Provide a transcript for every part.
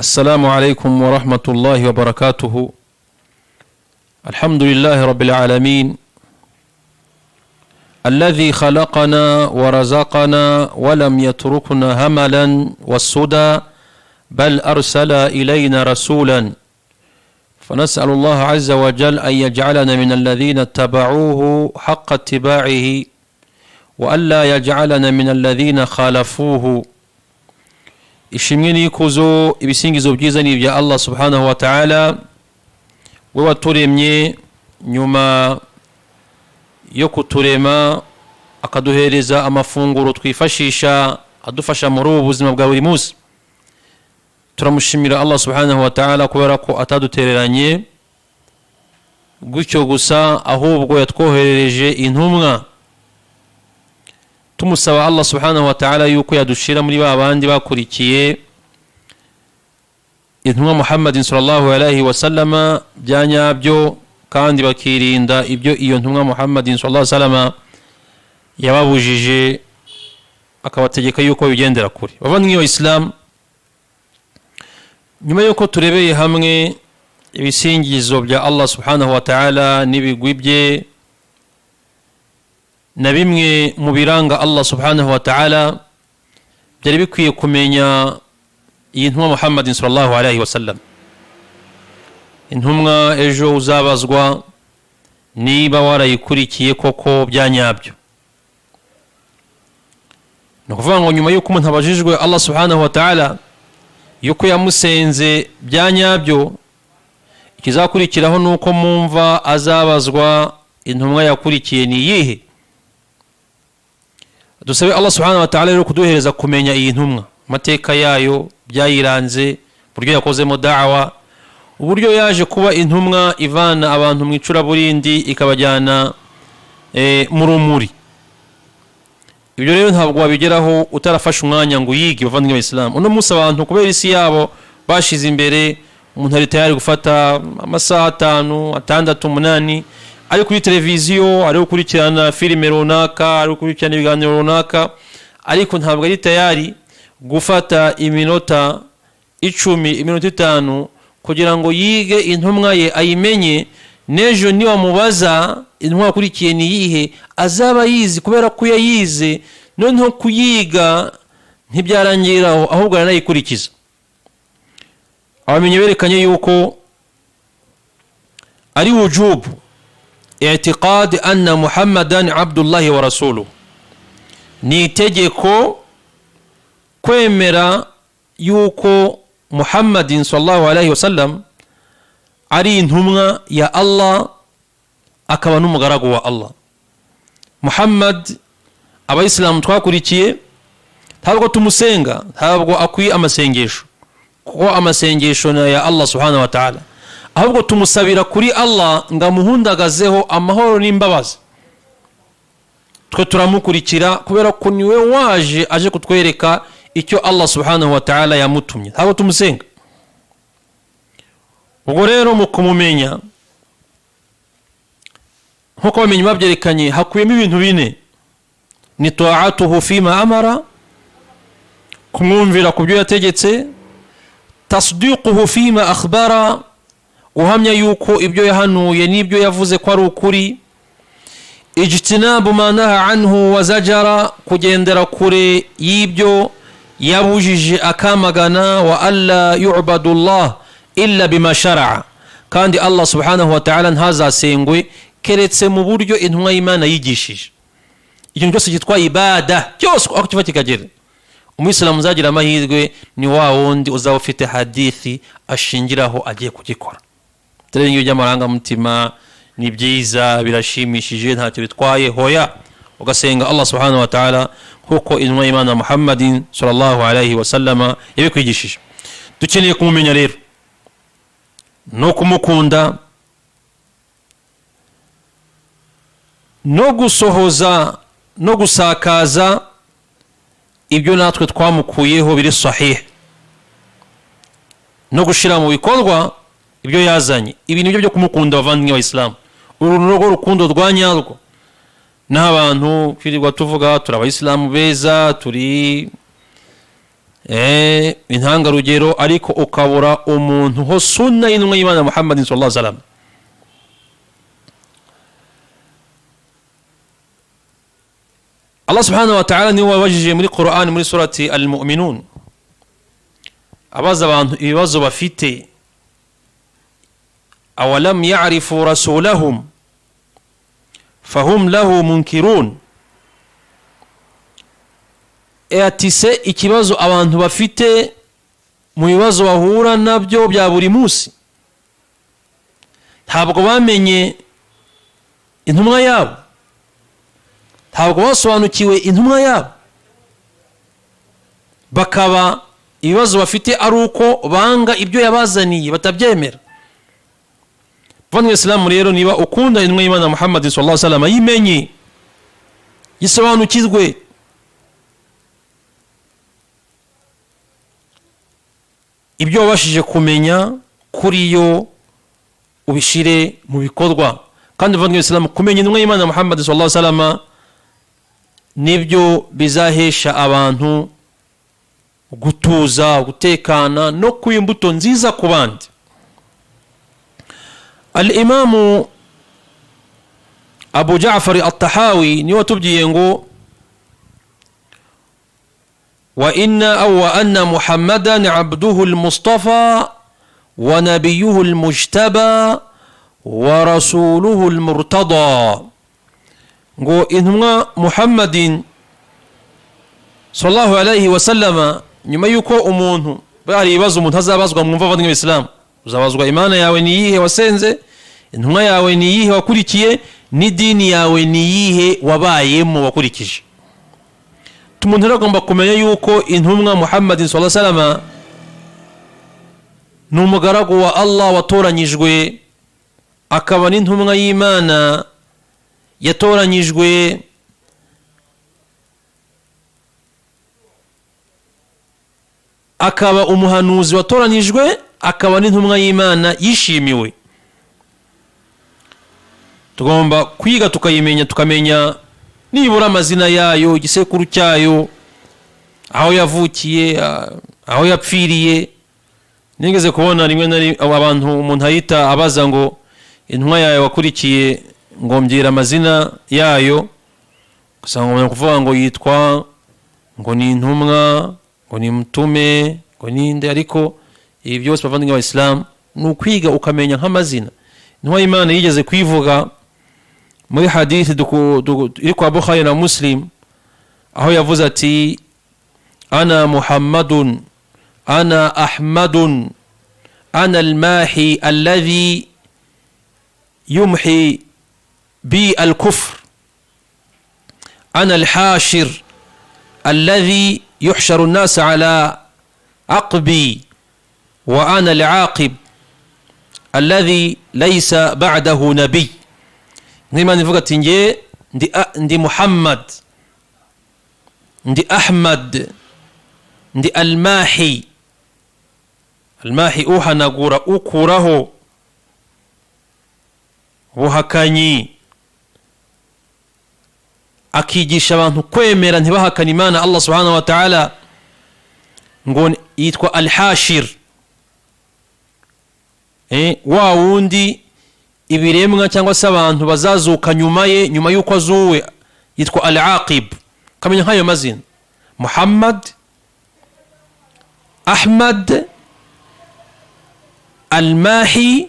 السلام عليكم ورحمة الله وبركاته. الحمد لله رب العالمين الذي خلقنا ورزقنا ولم يتركنا هملا والسدى بل أرسل إلينا رسولا، فنسأل الله عز وجل أن يجعلنا من الذين اتبعوه حق اتباعه وألا يجعلنا من الذين خالفوه. ishimwe n'ikuzo ibisingizo byiza ni ibya Allah subhanahu wa ta'ala, we waturemye nyuma yo kuturema akaduhereza amafunguro twifashisha adufasha muri ubu buzima bwa buri munsi. Turamushimira Allah subhanahu wa ta'ala kubera ko atadutereranye gutyo gusa, ahubwo yatwoherereje intumwa. Tumusaba Allah subhanahu wa ta'ala yuko yadushira muri babandi bakurikiye intumwa Muhammadin sallallahu alaihi wasallama byanyabyo, kandi bakirinda ibyo iyo ntumwa Muhammadin sallallahu alaihi wasallama yababujije akabategeka yuko bigendera kure. Bavandimwe wa Islam, nyuma yuko turebeye hamwe ibisingizo bya Allah subhanahu wa ta'ala n'ibigwi bye na bimwe mu biranga Allah subhanahu wa ta'ala, byari bikwiye kumenya iyi ntumwa Muhammadin sallallahu alaihi wasallam. Intumwa ejo uzabazwa niba warayikurikiye koko byanyabyo. No kuvuga ngo nyuma yuko umuntu abajijwe Allah subhanahu wa ta'ala yuko yamusenze byanyabyo, ikizakurikiraho nuko mumva azabazwa intumwa yakurikiye ni yihe. Dusabe Allah subhanahu wa ta'ala rero kuduhereza kumenya iyi ntumwa, mateka yayo, byayiranze, buryo yakozemo da'wa, uburyo yaje kuba intumwa ivana abantu mu icuraburindi ikabajyana mu rumuri. Ibyo rero ntabwo wabigeraho utarafashe umwanya ngo uyige. Bavandimwe b'Islam, uno munsi abantu kubera isi yabo bashize imbere, umuntu ari tayari gufata amasaha 5, 6, 8 ari kuri televiziyo, ari gukurikirana filime runaka, ari gukurikirana ibiganiro runaka, ariko ntabwo ari tayari gufata iminota 10, iminota 5 kugira ngo yige intumwa ye ayimenye. Nejo niwa mubaza intumwa akurikiye ni yihe azaba yizi, kubera ko yayize noneho kuyiga ntibyarangiraho, ahubwo aranayikurikiza. Abamenye berekanye yuko ari wujubu i'tiqad anna Muhammadan Abdullahi wa rasuluhu, ni itegeko kwemera yuko Muhammadin sallallahu alaihi wasallam ari intumwa ya Allah akaba n'umugaragu wa Allah. Muhammad abayisilamu twakurikiye ntabwo tumusenga, ntabwo akwiye amasengesho, kuko amasengesho na ya Allah subhanahu wa ta'ala, ahubwo tumusabira kuri Allah ngamuhundagazeho amahoro n'imbabazi. Twe turamukurikira kubera ko niwe waje aje kutwereka icyo Allah subhanahu wa ta'ala yamutumye, ntabwo tumusenga. Ubwo rero mu kumumenya nkuko bamenye babyerekanye hakuyemo ibintu bine: ni ta'atuhu fima amara, kumwumvira kubyo yategetse; tasdiquhu fima akhbara, uhamya yuko ibyo yahanuye n'ibyo yavuze ko ari ukuri; ijtinabu ma naha anhu wa zajara, kugendera kure y'ibyo yabujije akamagana; wa alla yu'badu Allah illa bima shara'a, kandi Allah subhanahu wa ta'ala ntazasengwe keretse mu buryo intumwa y'Imana yigishije. Ikintu cyose cyitwa ibada cyose aho kiva kikagera, umuyisilamu uzagira amahirwe ni wa wundi uzaba ufite hadithi ashingiraho agiye kugikora. Tere n'ibyo by'amarangamutima ni byiza, birashimishije, ntacyo bitwaye, hoya ugasenga Allah subhanahu wa ta'ala kuko intumwa y'Imana Muhammadin sallallahu alaihi wasallama yabikwigishije. Dukeneye kumumenya rero no kumukunda no gusohoza no gusakaza ibyo natwe twamukuyeho biri sahih, no gushira mu bikorwa ibyo yazanye. Ibi nibyo byo kumukunda. Bavandimwe b'Islam, uru rukundo rwanyarwo n'abantu kwirirwa tuvuga turi abayisilamu beza, turi intangarugero ariko ukabura umuntu ho sunna y'intumwa y'Imana Muhammadin sallallahu alaihi wasallam. Allah subhanahu wa ta'ala niwe wabajije muri Qur'an muri surati Al-Mu'minun abaza abantu ibibazo bafite, awalam ya'rifu rasulahum fahum lahu munkirun. Atise ikibazo abantu bafite mu bibazo bahura nabyo bya buri munsi, ntabwo bamenye intumwa yabo, ntabwo basobanukiwe intumwa yabo, bakaba ibibazo bafite ari uko banga ibyo yabazaniye batabyemera. Bavandimwe Islam, rero niba ukunda intumwa y'Imana Muhammad sallallahu alaihi wasallam, yimenye yisobanukirwe, ibyo wabashije kumenya kuri yo ubishire mu bikorwa. Kandi bavandimwe Islam, kumenya intumwa y'Imana Muhammad sallallahu alaihi wasallam nibyo bizahesha abantu gutuza, gutekana no kuba imbuto nziza ku bandi. Al-Imamu Abu Ja'far At-Tahawi niwe watubwiye ngo wa anna Muhammadan abduhu al-Mustafa wa nabiyuhu al-Mujtaba wa rasuluhu al-Murtada. Ngo intumwa Muhammadin sallallahu alaihi wasallam, nyuma yuko umuntu bari ibibazo umuntu azabazwa, mwumva bavandimwe Islam, uzabazwa imana yawe ni yihe wasenze, intumwa yawe ni yihe wakurikiye, n'idini yawe ni yihe wabayemo wakurikije. Tumuntu ragomba kumenya yuko intumwa Muhammadin sallallahu alaihi wasallam ni umugaragu wa Allah watoranyijwe, akaba n'intumwa y'Imana yatoranyijwe, akaba umuhanuzi watoranyijwe, akaba n'intumwa y'Imana yishimiwe. Tugomba kwiga tukayimenya, tukamenya nibura amazina yayo, igisekuru cyayo, aho yavukiye, aho yapfiriye. Nigeze kubona rimwe na rimwe abantu umuntu ayita abaza ngo intumwa yawe wakurikiye ngo mbyira amazina yayo, usanga umuntu kuvuga ngo yitwa ngo ni intumwa, ngo ni mtume, ngo ninde. Ariko ibi byose bavandimwe b'Islam ni ukwiga ukamenya nk'amazina. Intumwa y'Imana yigeze kwivuga muri hadithi iri kwa Bukhari na Muslim, aho yavuze ati ana Muhammadun ana Ahmadun ana al-mahi alladhi yumhi bi al-kufr ana al-hashir alladhi yuhsharu an-nas ala aqbi wa ana al-aqib alladhi laysa ba'dahu nabiy. N'Imana ivuga ati nge ndi Muhammad, ndi Ahmad, ndi al-mahi. Al-mahi uhanagura, ukuraho ubuhakanyi, akigisha abantu kwemera ntibahakana Imana Allah subhanahu wa ta'ala. Ngo yitwa al-hashir, wa wundi ibiremwa cyangwa se abantu bazazuka nyuma ye, nyuma yuko azuwe, yitwa al-aqib. Kamenya nk'ayo mazina: Muhammad, Ahmad, al-mahi,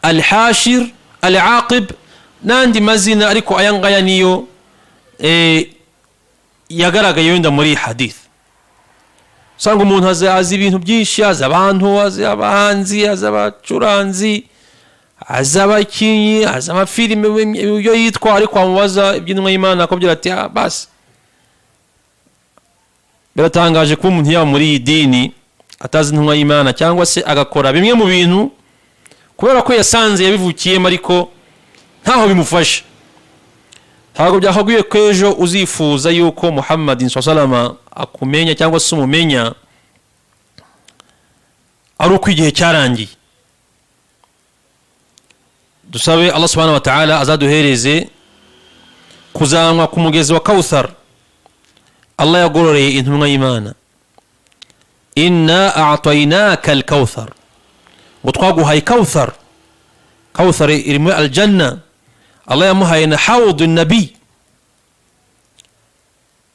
al-hashir, al-aqib, n'andi mazina. Ariko aya ngaya niyo yagaragaye wenda muri hadith. Usanga umuntu azi ibintu byinshi, azi abantu, azi abahanzi, azi abacuranzi, azi abakinnyi, azi amafilime ibyo yitwa, ariko amubaza iby'intumwa y'Imana akabwira ati basi. Biratangaje kuba umuntu yaba muri iyi dini atazi intumwa y'Imana, cyangwa se agakora bimwe mu bintu kubera ko yasanze yabivukiyemo ariko ntaho bimufasha. Ntabwo byakagwiye ko ejo uzifuza yuko Muhammadin sallallahu alaihi wasallam akumenya cyangwa se umumenya ari uko igihe cyarangiye. Dusabe Allah subhanahu wa ta'ala azaduhereze kuzanywa ku mugezi wa Kawthar Allah yagororeye intumwa y'Imana, inna a'tainaka al-kawthar, ngo twaguhaye kawthar. Kawthar iri muri aljanna. Allah yamuhaye na hawdu nabi,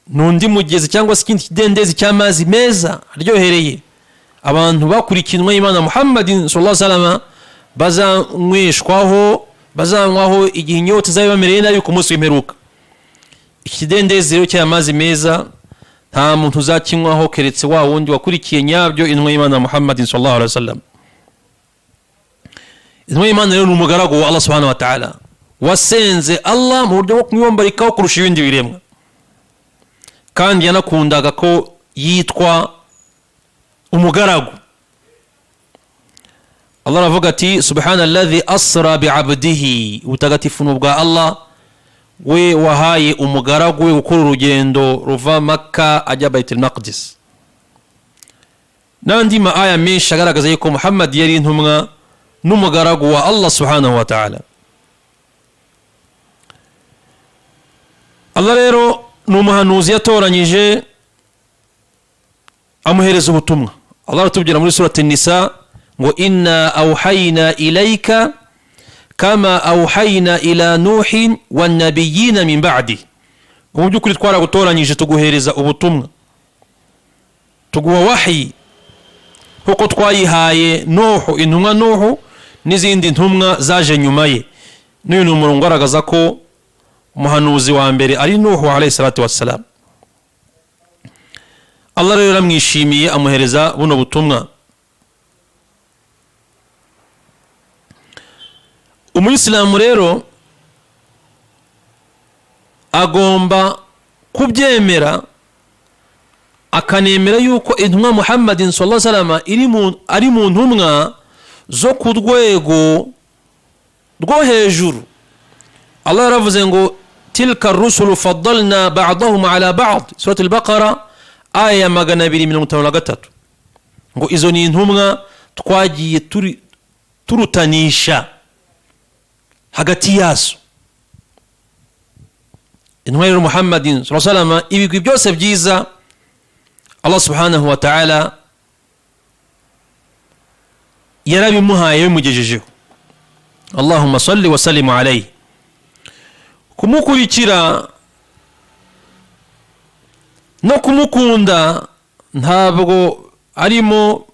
nundi mugezi cyangwa se ikindi kidendezi cy'amazi meza aryohereye abantu bakurikinwa Imana Muhammadin sallallahu alaihi wasallam bazanyweshwaho, bazanywaho igihe inyota zabibamereye nabi ku munsi w'imperuka. Ikidendezi rero cy'amazi meza nta muntu uzakinywaho keretse wa wundi wakurikiye nyabyo intumwa y'Imana Muhammadin sallallahu alaihi wasallam. Intumwa y'Imana rero ni umugaragu wa Allah subhanahu wa ta'ala, wasenze Allah mu buryo bwo kumwiyombarikaho kurusha ibindi biremwa, kandi yanakundaga ko yitwa umugaragu. Allah aravuga ati subhanalladhi asra bi'abdihi, ubutagatifu bwa Allah we wahaye umugaragu we gukora urugendo ruva Makka ajya Baitul Maqdis. Nandi ma aya menshi agaragaza yuko Muhammad yari intumwa n'umugaragu wa Allah subhanahu wa ta'ala. Allah rero ni umuhanuzi yatoranyije amuhereza ubutumwa. Allah aratubwira muri surati Nisa ngo inna awhayna ilayka kama awhayna ila nuhin wan nabiyina min ba'di. Mu byukuri twaragutoranyije tuguhereza ubutumwa, tuguha wahyi kuko twayihaye Nuhu, intumwa Nuhu n'izindi ntumwa zaje nyuma ye. N'uyu ni umurongo ugaragaza ko umuhanuzi wa mbere ari Nuhu alayhi salatu wassalam. Allah rero yaramwishimiye amuhereza buno butumwa. Umuyisilamu rero agomba kubyemera, akanemera yuko intumwa Muhammadin sallallahu alaihi wasallam ari mu ntumwa zo ku rwego rwo hejuru. Allah yaravuze ngo tilka ar-rusulu faddalna ba'dahum ala ba'd, surah al-Baqara aya 253, ngo izo ni intumwa twagiye turutanisha hagati yazo. Intumwa ya Muhammadin sallallahu alaihi wasallam ibigwi byose byiza Allah subhanahu wa ta'ala yarabimuhaye bimugejejeho. Allahumma salli wa sallim alayhi. Kumukurikira no kumukunda ntabwo arimo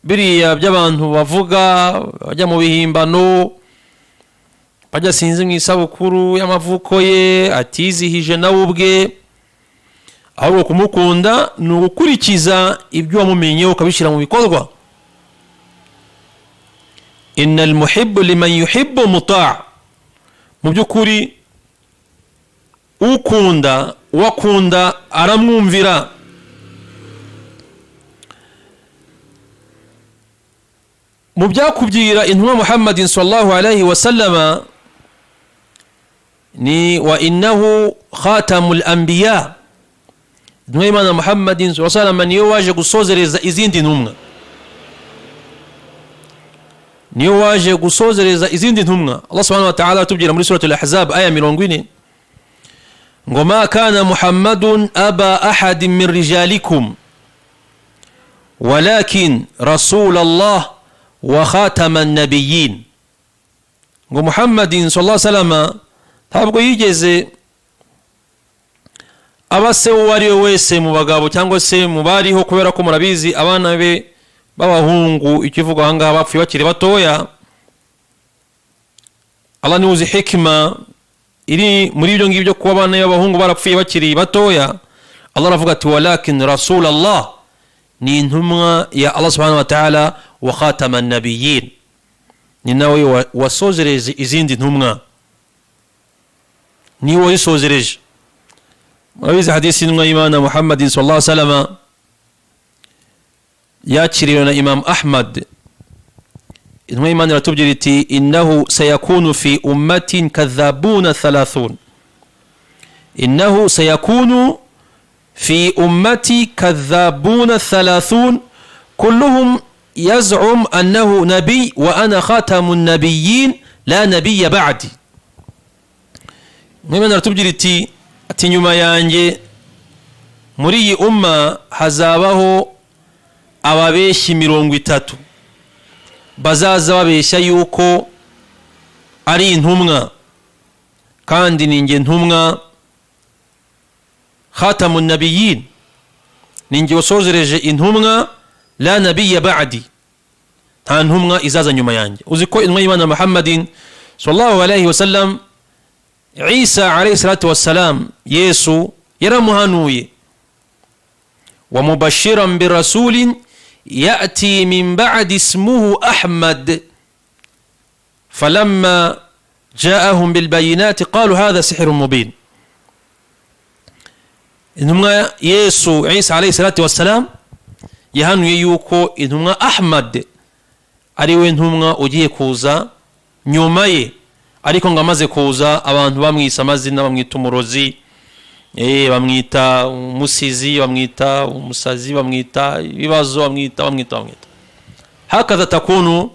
biriya by'abantu bavuga bajya mu bihimbano, bajya sinzi mu isabukuru y'amavuko ye atizihije nawe ubwe. Ahubwo kumukunda ni ugukurikiza ibyo wamumenyeho ukabishyira mu bikorwa. Innal muhibbu liman yuhibbu muta', mu by'ukuri ukunda wakunda aramwumvira. Mu byakubwira intumwa Muhammadin sallallahu alaihi wasallama ni wa innahu khatamul anbiya. Intumwa y'Imana Muhammadin sallallahu alaihi wasallama niyo waje gusozereza izindi ntumwa, niyo waje gusozereza izindi ntumwa. Allah subhanahu wa ta'ala atubwira muri surah al-Ahzab aya 40 ngo ma kana Muhammadun aba ahadin min rijalikum walakin rasulallah wa khataman nabiyyin. Ngo Muhammadin sallallahu alaihi wasallam ntabwo yigeze abase uwo ari we wese mu bagabo cyangwa se mu bariho, kubera ko murabizi abana be b'abahungu ikivuga ahangaha bapfuye bakiri batoya. Allah ni uzi hikima iri muri ibyo ngibyo kuba abana b'abahungu barapfuye bakiri batoya. Allah aravuga ati walakin rasulallah, ni intumwa ya Allah subhanahu wa ta'ala wa khataman nabiyyin, ni nawe wasozereje izindi ntumwa, ni we wasozereje. Murabizi hadisi y'intumwa y'Imana Muhammadin sallallahu alaihi wasallam yakiriwe na Imam Ahmad. Intumwa y'Imana iratubwira iti innahu sayakunu fi ummatin kadhabuna 30, innahu sayakunu في أمتي كذابون 30 كلهم يزعم أنه نبي وأنا خاتم النبيين لا نبي بعدي. مما نرتبجرتي أتنيما يانجي مري أمة حزابه ababeshyi 30 bazaza babeshya yuko ari intumwa, kandi ninjye ntumwa khatamun nabiyyin, ninjye wasozereje intumwa, la nabiyya ba'di, nta ntumwa izaza nyuma yanjye. uziko intumwa y'Imana Muhammadin sallallahu alayhi wasallam, Isa alayhi salatu wassalam, Yesu yaramuhanuye, wa mubashiran birasulin ya'ti min ba'di ismuhu Ahmad, falamma ja'ahum bilbayinati qalu hadha sihrun mubin. intumwa Yesu Isa alayhi salatu wassalam yahanuye yuko intumwa Ahmad ari we ntumwa ugiye kuza nyuma ye, ariko ngo amaze kuza abantu bamwisa amazina, bamwita umurozi, bamwita umusizi, bamwita umusazi, bamwita ibibazo, bamwita hakaza takunu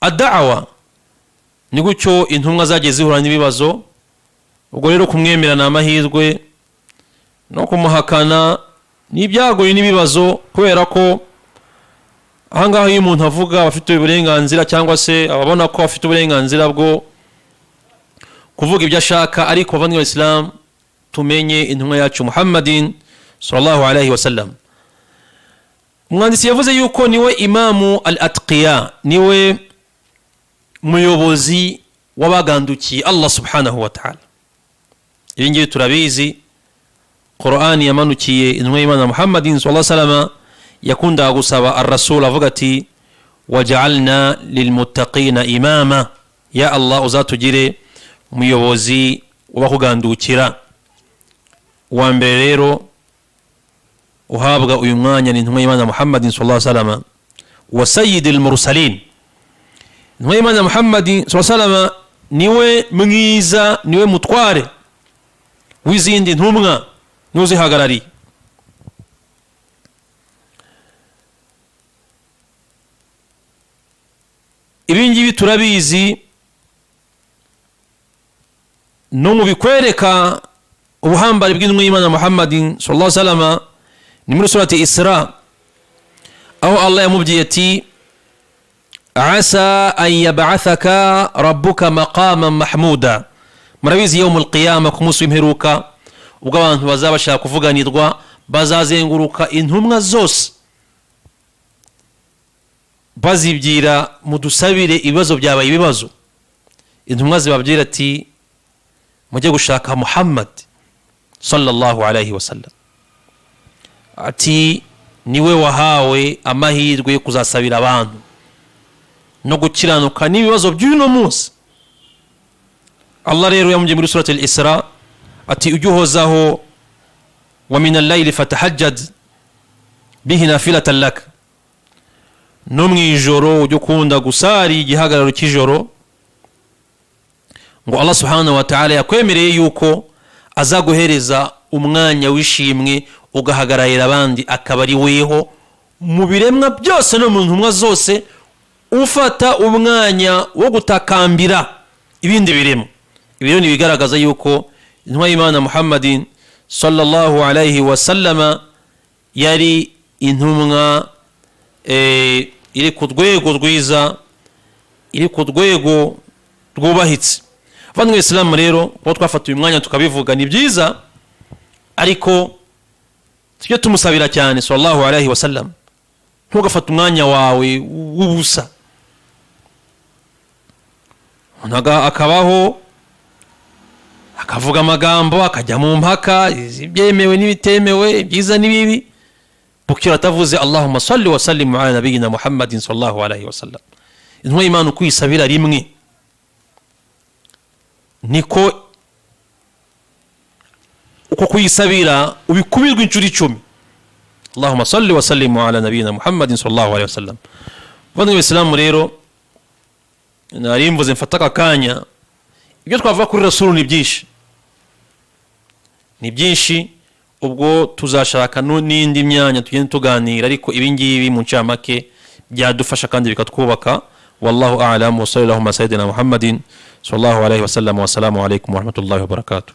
ad-da'wa. ni gutyo intumwa zagiye zihura n'ibibazo. ubwo rero kumwemera na amahirwe, no kumuhakana n'ibyagoye n'ibibazo, kubera ko ahangaho iyo umuntu avuga abafite uburenganzira, cyangwa se ababona ko afite uburenganzira bwo kuvuga ibyo ashaka, ariko bavandimwe b'Islam tumenye intumwa yacu Muhammadin sallallahu alayhi wasallam. umwanditsi yavuze yuko niwe imamu al-atqiya, niwe muyobozi w'abagandukiye Allah subhanahu wa ta'ala. ibi ngibi turabizi, Qur'an yamanukiye intumwa y'Imana Muhammadin sallallahu alayhi wasallam, yakunda gusaba ar-rasul avuga ati waj'alna lilmuttaqina imama, ya Allah uzatugire umuyobozi w'abakugandukira. uwa mbere rero uhabwa uyu mwanya ni intumwa y'Imana Muhammadin sallallahu alayhi wasallam, wa sayyidil mursalin. intumwa y'Imana Muhammadin sallallahu alayhi wasallam niwe mwiza, niwe mutware w'izindi ntumwa n'uzihagarariye. ibi ngibi turabizi, no mu bikwereka ubuhambari bw'intumwa y'Imana Muhammadin sallallahu alayhi wasallam ni muri surati Isra, aho Allah yamubwiye ati asa an yab'athaka rabbuka maqaman mahmuda. murabizi yawmul qiyamah, ku munsi w'imperuka, ubwo abantu bazabashaka kuvuganirwa, bazazenguruka intumwa zose bazibyira mudusabire ibibazo byabaye ibibazo. intumwa zibabwira ati mujye gushaka Muhammad sallallahu alayhi wasallam, ati niwe wahawe amahirwe yo kuzasabira abantu no gukiranuka n'ibibazo by'uno munsi. Allah rero yamubwiye muri surati al-Isra ati ujye uhozaho wa min al-layli fatahajjad bihi nafilatan lak, no mwijoro ujye ukunda gusari igihagararo cy'ijoro, ngo Allah subhanahu wa ta'ala yakwemereye yuko azaguhereza umwanya wishimwe ugahagararira abandi, akaba ari weho mu biremwa byose no mu ntumwa zose ufata umwanya wo gutakambira ibindi biremwa. ibyo ni bigaragaza yuko intumwa y'Imana Muhammadin sallallahu alayhi wasallam yari intumwa iri ku rwego rwiza, iri ku rwego rwubahitse. Bavandimwe b'Islam rero, kuba twafata uyu mwanya tukabivuga ni byiza, ariko tujye tumusabira cyane sallallahu alayhi wasallam. ntugafata umwanya wawe w'ubusa, akabaho akavuga amagambo, akajya mu mpaka, ibyemewe n'ibitemewe, ibyiza n'ibibi, bukira atavuze Allahumma salli wa sallim ala nabiyina Muhammadin sallallahu alayhi wasallam. intumwa y'Imana ukwisabira rimwe, niko uko kuyisabira ubikubirwa inshuro 10. Allahumma salli wa sallim ala nabiyina Muhammadin sallallahu alayhi wasallam. Bavandimwe b'Islam rero, nari mvuze mfata akanya, ibyo twavuga kuri Rasul ni byinshi, ubwo tuzashaka n'indi myanya tugende tuganira, ariko ibi ngibi mu ncamake byadufasha kandi bikatwubaka. wallahu a'lam wa sallallahu ala sayyidina Muhammadin sallallahu alayhi wasallam. wa assalamu alaykum wa rahmatullahi wa barakatuh.